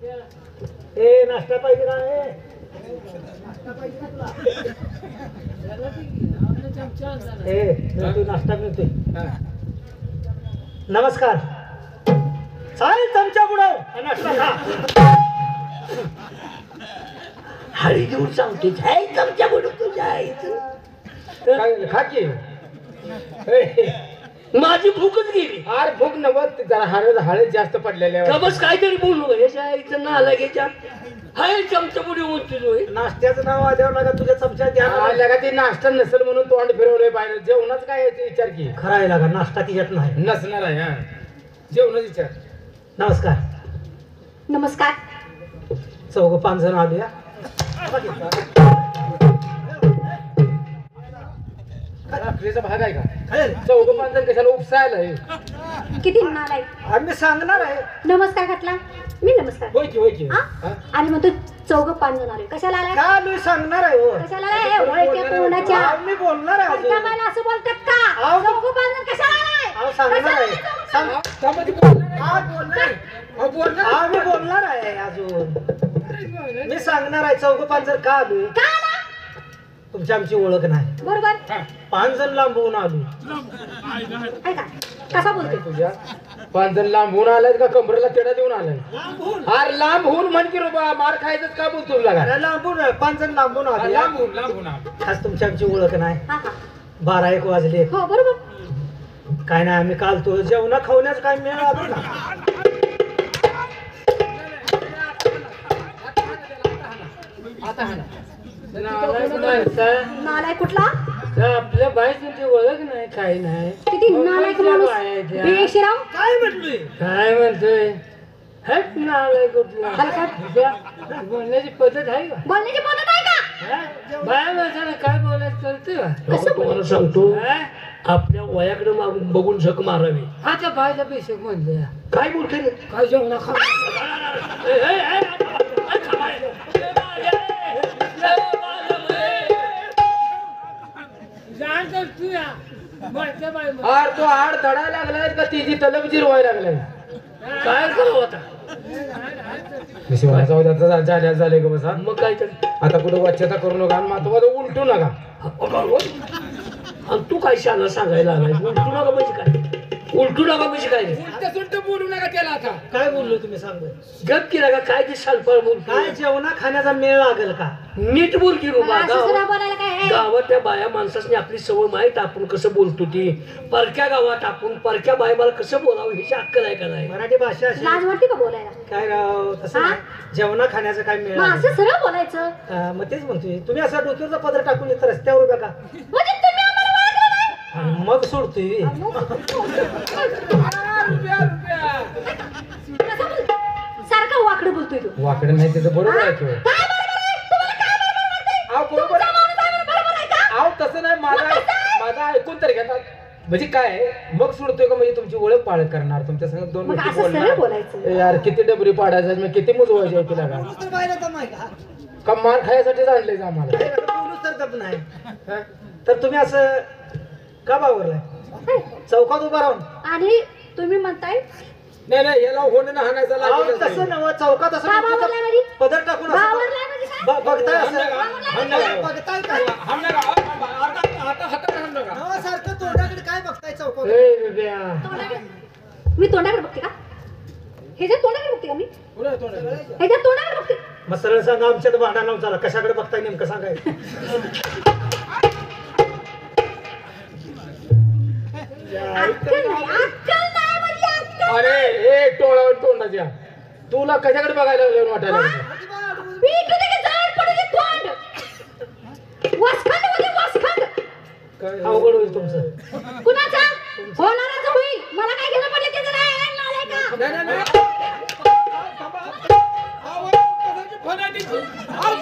ए नाश्ता पाहिजे का तू नाश्ता मिळतोय. नमस्कार. चालेल चमचा बुडव नाश्ता खा. हळी देऊन सांगतो जाय चमचा बुडव तुझ्या आईचं खा की. माझी भूकच गेली. अरे भूक नव्हत जरा हळद जास्त पडलेल्या. बस काहीतरी बोलू याच्या आईचं ना लगेच्या हाय चमचा बुडी उंचलोय. नाश्त्याचं नाव आल्यावर लागा तुझ्या चमचा द्या लागा. ते नाश्ता नसेल म्हणून तोंड फिरवलंय बाहेर. जेवणाच काय याचा विचार की. खरं आहे लागा नाश्ता तिच्यात नाही नसणार आहे. हा जेवणाच विचार. नमस्कार. नमस्कार. 4-5 जण आले. रात्रीचा भाग आहे का? 4-5 जण कशाला उपसायला किती नालायक. आम्ही सांगणार आहे. नमस्कार घातला मी. नमस्कार होय की होय की. आणि मग तू 4-5 जण आले कशाला आलाय? का मी सांगणार आहे. हो कशाला आलाय? ओळखीच्या कोणाच्या मी बोलणार आहे. आता मला असं बोलतात का? 4-5 जण कशाला आलाय? सांगणार आहे. मी बोलणार आहे अजून. मी सांगणार आहे 4-5 जण का आलोय. तुमची आमची ओळख नाही बरोबर. 5 जण लांबून आलो. कसा बोलते तुझ्या 5 जण लांबून आलाय का कमरेला तेडा देऊन आलाय? अरे लांबून म्हण की रोबा मार खायचंच का बोलतो लागा. लांबून 5 जण लांबून आले. लांबून खास तुमची आमची ओळख नाही. 12-1 वाजले. हो बरोबर. काय नाही आम्ही काल तो जेवणा खावण्याच काय मिळालं ना. नालाय कुठला? आपल्या बाईची ओळख नाही काही नाही. किती नालायक माणूस. बेशिराम काय म्हणतोय. काय म्हणतोय. हट नालाय कुठला. बोलण्याची पद्धत आहे का? बोलण्याची पद्धत आहे का? बाया माणसाला काय बोलायचं कळतं का? तुम्हाला सांगतो आपल्या वयाकडे मागून बघून झक मारावी. हा त्या बायचा पेशक म्हणले काय बोलतोय रे. काय जेवणा खा. अरे तो हाड धडायला लागलाय का तिची तलब जिरवायला लागलाय. काय करावं आता. झाले ग बसा. मग काय तर आता कुठं वाच्यता करू नका आणि महत्वाचं उलटू नका. आणि तू काय शाला सांगायला लागलाय. उलटू नका म्हणजे काय. उलटू नका म्हणजे काय. उलट बोलू नका त्याला. आता काय बोललो तुम्ही सांग. गप केला का काय ते सालफळ बोल. काय जेवणा खाण्याचा मेळ लागेल का. नीट बोल की रुबा. गावात त्या बाया माणसाने आपली सवय माहीत आपण कसं बोलतो ती. परक्या गावात आपण परक्या बाय मला कसं बोलावं ह्याची अक्कल आहे का नाही. मराठी भाषा लाज वाटते का बोलायला. काय राव तसं जेवणा खाण्याचं काय मेळ. असं सरळ बोलायचं. मग तेच म्हणतोय तुम्ही असा डोक्यावरचा पदर टाकून येत रस्त्यावर उभ्या का. मग सोडतोय. सारखा वाकडं बोलतोय तू. वाकडं नाही त्याचं बरोबर आहे. तसं नाही माझा ऐकून तर घेतात म्हणजे काय. मग सोडतोय का म्हणजे तुमची ओळख पाळत करणार. तुमच्या संग 2 मिनिटं यार किती डबरी पाडायचं मग किती मुजवायची आहे तिला का मार खायसाठीच आणले आम्हाला. तर तुम्ही असं का बावरलाय चौकात उभा राहून. आणि तुम्ही म्हणताय नाही नाही याला होणं ना हाणायचा लागेल. तसं नव्ह चौकात असं पदर टाकून बघताय असं बघताय काय. सारखं तोंडाकडे काय बघताय चौकात. मी तोंडाकडे बघते का. ह्याच्या तोंडाकडे बघते का मी. ह्याच्या तोंडाकडे बघते. मग सरळ सांगा आमच्यात भांडा नव्हता झाला. कशाकडे बघताय नेमकं सांगायचं. अरे हे टोळा तोंडाच्या तुला कशाकडे बघायला वाटायला. अवघड होईल तुमचं. कुणाचा होणाराच होईल. मला काय घेणं पडलं त्याचं नाही.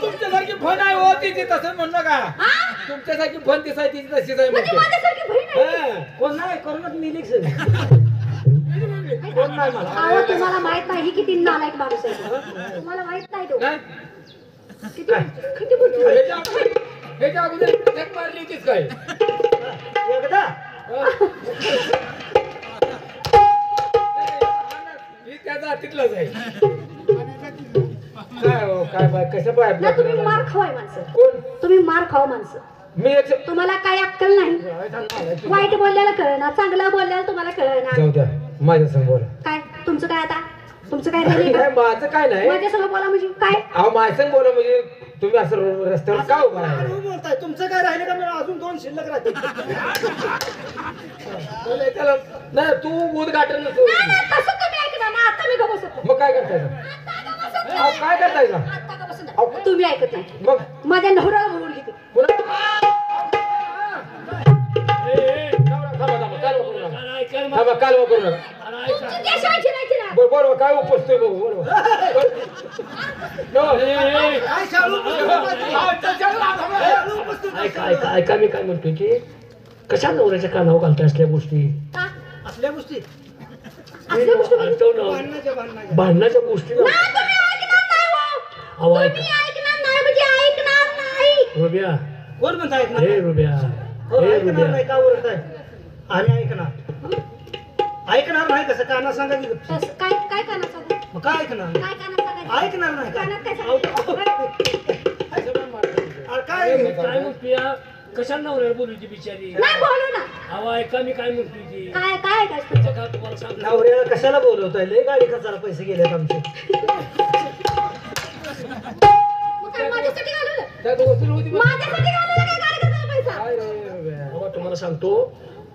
तुमच्यासारखी फन आहे होती ती तसं म्हणलं का. तुमच्यासारखी फन दिसायची तशीच आहे. कोण नाही करूनच मिलीच कोण नाही मला. तुम्हाला माहित नाही किती नालायक माणूस आहे. तुम्हाला माहित नाही तो किती बोलतो. ह्याच्या अगोदर मारली होतीच काय एकदा. त्याचा तिथलाच आहे. काय हो काय बाय कसं बाय ना तुम्ही मार खावाय माणसं कोण तुम्ही मार खावा माणसं मी एक तुम्हाला काही अक्कल नाही वाईट बोलल्याला कळना चांगलं बोलल्याला तुम्हाला कळना जाऊ द्या माझ्या संग बोला काय तुमचं काय आता तुमचं काय राहिले नाही माझं काय नाही माझ्या संग बोला म्हणजे काय अहो माझ्या संग बोला म्हणजे तुम्ही असं रस्त्यावर का उभा आहे बोलताय तुमचं काय राहिलं का मला अजून 2 शिल्लक राहते नाही तू उद्घाटन नाही, नाही, तसं तुम्ही ऐकणार ना आता मी गप्प बसत मग काय करताय अहो काय करताय का आता गप्प बसत नाही. तुम्ही ऐकत नाही मग माझ्या नवऱ्याला बोलून घेते थांबा कालवा करू नका तुमची देशाला जिरायची ना बरोबर काय उपसतोय बघू बरोबर ऐका मी काय म्हणतोय की कशा नवऱ्याच्या कानावर घालता असल्या गोष्टी का? असल्या गोष्टी असल्या गोष्टी म्हणजे? आणतो ना. भांडणाच्या गोष्टी ना. ना, तुम्ही ऐकणार नाही हो. अहो, ऐका. तुम्ही ऐकणार नाही म्हणजे ऐकणार नाही रुबिया कोण म्हणता ऐकणार हे रुबिया हे ऐकणार रुबिया नाही का ओरडताय आणि ऐकणार नाही कसं काना सांगा की तसं काय काय कानात सांगू? मग काय ऐकणार काय कानात सांगायचं? ऐकणार नाही का कानात काय सांगायचं? अरे काय काय म्हणतोय कशा नवऱ्याला बोलूची बिचारी नाही बोलू ना अहो ऐका मी काय म्हणतोय ती काय काय ऐकायचं तुमचं काय तुम्हाला सांगतो नवऱ्याला कशाला बोलवताय लय गाडी खर्चाला पैसे गेलेत आमचे मग काय माझ्यासाठी घालवलं? त्यात वसूल होती बघ. माझ्यासाठी घालवलं काय गाडी करताना पैसा? काय रे रुबिया? बाबा तुम्हाला सांगतो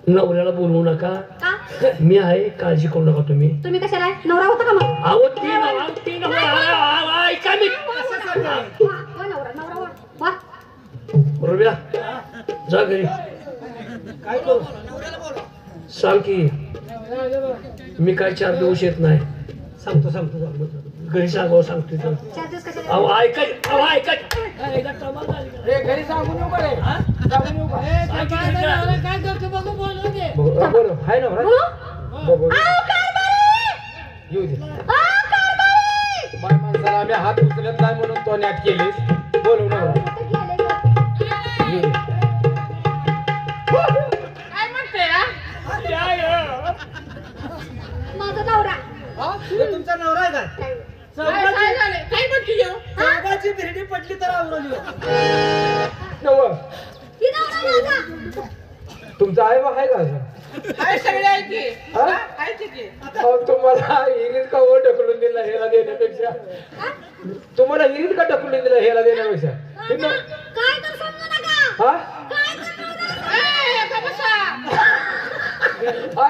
नवऱ्याला बोलवू नका का? मी आहे काळजी करू नका तुम्ही तुम्ही कशाला आहे? नवरा होता का मग? अहो ती नवरा ऐका मी वा, नवरा नवरा वा. वा. रुबिया जा घरी काय करू सांग की मी काय 4 दिवस येत नाही सांगतो घरी सांगावं सांगतोय तर. 4 दिवस कशाला? अहो ऐका कमाल झाली का? हे घरी सांगून येऊ का रे? सांगून येऊ का? काय करतो बघू बोलू दे बोलो हाय ना बोलू? बघू आओ, कारभारी! येऊ दे आओ, कारभारी! बाय माणसाला आम्ही हात उचलत नाही म्हणून तो नॅट केलीस बोलू ना आता गेले गं. येऊ दे माझा नवरा हे तुमचा नवरा आहे काय चौघाची भिरडी पडली तर आवरली नव ही नवरा माझा. तुमचा आहे बा आहे का अजून? हा? अहो, तुम्हाला हिरीत का वर ढकलून दिला ह्याला देण्यापेक्षा हा? तुम्हाला हिरीत का ढकलून दिला ह्याला देण्यापेक्षा हे न- काय तर समजू नका हा काय तर नवरा.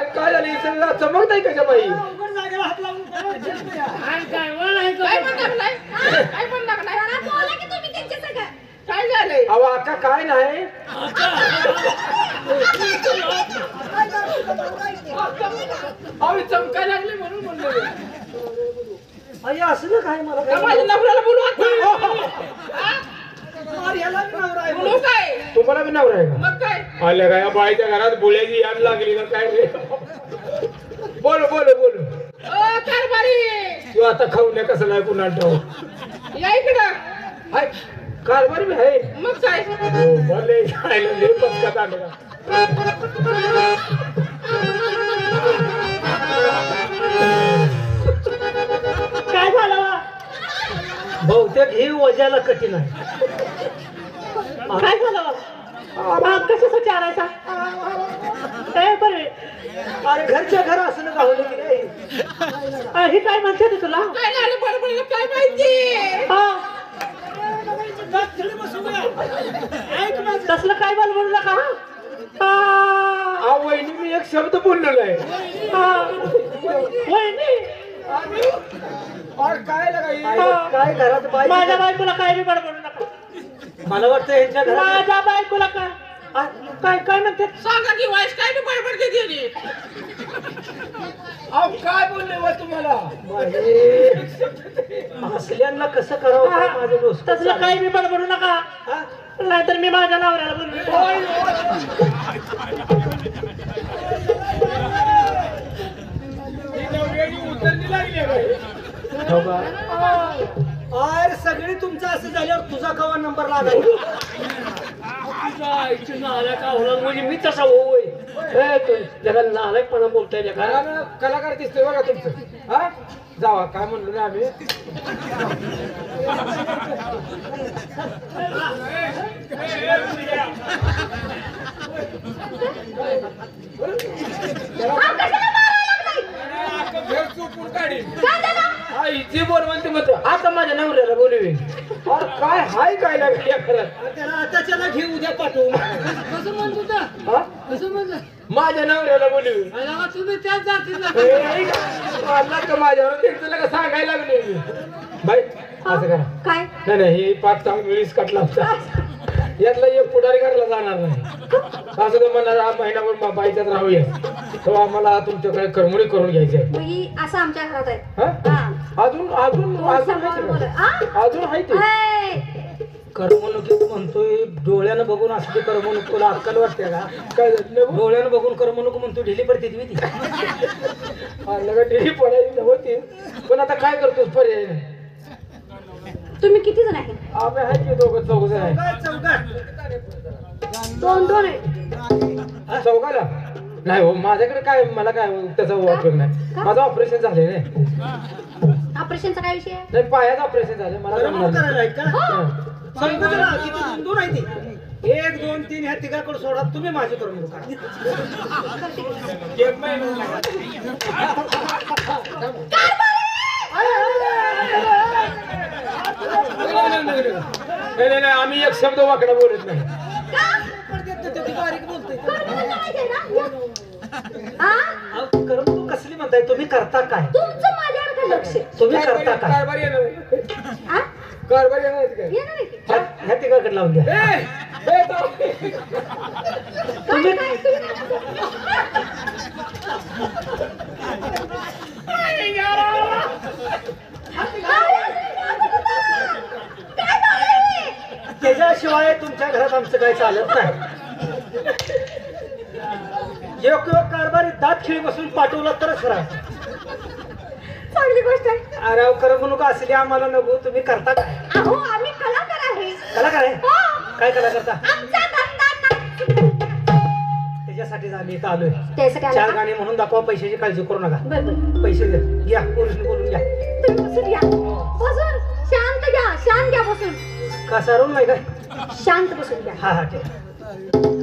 काय झालं इथं चमकताय कशा बाई उघड जागेला हात लावून जरा बोला की तुम्ही त्यांच्या सगळं. अहो अक्का काय नाही अहो चमकाय लागले म्हणून म्हणलं आई असं ना काय मला काय अरे ह्याला बी नवरा आहे तुम्हाला बी नवरा आहे का आल्या काय बाईच्या घरात बोलायची याद लागली का काय रे बोल बोल बोल तू आता खाऊ नये कसं नाही कुणाला ठाऊ हाय कारभार बी आहे हो भले खायला लय पचकात आलं काय झालं बहुतेक हे वजाला कठीण आहे काय झालं कशासाठी आणायचा अरे घरच्या घर असं ना गावलं की नाही हे काय म्हणते ते तुला तसलं काय बोल म्हणू नका वहिनी मी एक शब्द बोललेला आहे काय घरात बाई माझ्या बायकोला काय बी बडबडू नका मला वाटतं यांच्या घरात माझ्या बायकोला काय काय काय म्हणते सांगा की वाईस काय बी बडबड देते अहो काय बोलले व तुम्हाला हसल्यांना कसं करावं काय माझं डोसं तसलं काही बी बडबडू नका हा? नाहीतर मी माझ्या नवऱ्याला बोलू उतरली लागली अरे सगळी तुमचं असं झाल्यावर तुझा कवा नंबर लागायचा नालायक होणार म्हणजे मी तसा होय जगा नालायकपणा बोलताय का कलाकार दिसतोय बघा तुमचं हा जावा काय म्हणलो ना आम्ही इथे बोल म्हणते म्हणतो आता माझ्या नवऱ्याला बोलवी काय हाय काय लागली खरं त्याला त्याच्याला घेऊ उद्या पाठवू कसं म्हणतो का हा? कसं म्हणतो माझ्या नवऱ्याला बोलवी तुम्ही त्याच जातीला का माझ्यावर त्यांचं का सांगायला लागले मी बाई असं करा काय नाही नाही हे पाच चांगली वीस कटला होता यातला एक पुढारी करायला जाणार नाही असं तर म्हणणार हा महिनाभर बाईच्यात राहूया तो आम्हाला तुमच्याकडे करमुणी करून घ्यायची आहे ही असं आमच्या घरात आहे हा? हा. अजून अजून अजून आहे ते. अजून आहे ते ऐ, करमणुकीत म्हणतोय डोळ्यानं बघून असं ते करमणूक तुला अक्कल वाटते का काय झालं डोळ्यानं बघून करमणूक म्हणतो ढिली पडते ती ती का ढेरी पडायची होती पण आता काय करतोस पर्याय नाही तुम्ही किती जण आहे आम्ही आहे की दोघं चौघ जण आहे दोन आहे चौघाला नाही हो माझ्याकडे काय मला काय त्याचा उपयोग नाही माझं ऑपरेशन झाले नाही ऑपरेशनचा काय विषय आहे नाही पायाचं ऑपरेशन झालं मला करमणूक जमणार करायला नाही. आहेत का हा. सांगतो तुला किती दोन आहे ती 1 2 3 ह्या तिघाकडे सोडा तुम्ही माझी करमणूक करा एक महिना नाही आम्ही एक शब्द वाकडा बोलत नाही बारीक बोलतोय हा? करमणूक कसली म्हणताय तुम्ही करता काय तुमचं माझ्यावर काय लक्ष आहे? तुम्ही करता काय कारभार येणार आहे. हा? कारभार येणार आहे काय येणार आहे की? ह्या तिघाकडे लावून द्या ए, ए, जाऊ. काय काय त्याच्याशिवाय तुमच्या घरात आमचं काय चालत नाही योग्य कारभारी दात खिळी बसून पाठवला तरच खरा चांगली गोष्ट आहे अरे करमणूक असली आम्हाला नको तुम्ही करता काय अहो आम्ही कलाकार आहे कलाकार आहे हो. काय कला करता आमचा धंदा नाही. त्याच्यासाठीच आम्ही इथं आलोय त्यासाठी आला 4 का? गाणी म्हणून दाखवा पैशाची काळजी करू नका बरं बरं पैसे द्या घ्या पोलिसने बोलून घ्या तुम्ही बसून घ्या बसून शांत घ्या शांत घ्या बसून का सारून नाही काय शांत बसून घ्या हा हा ठीक आहे.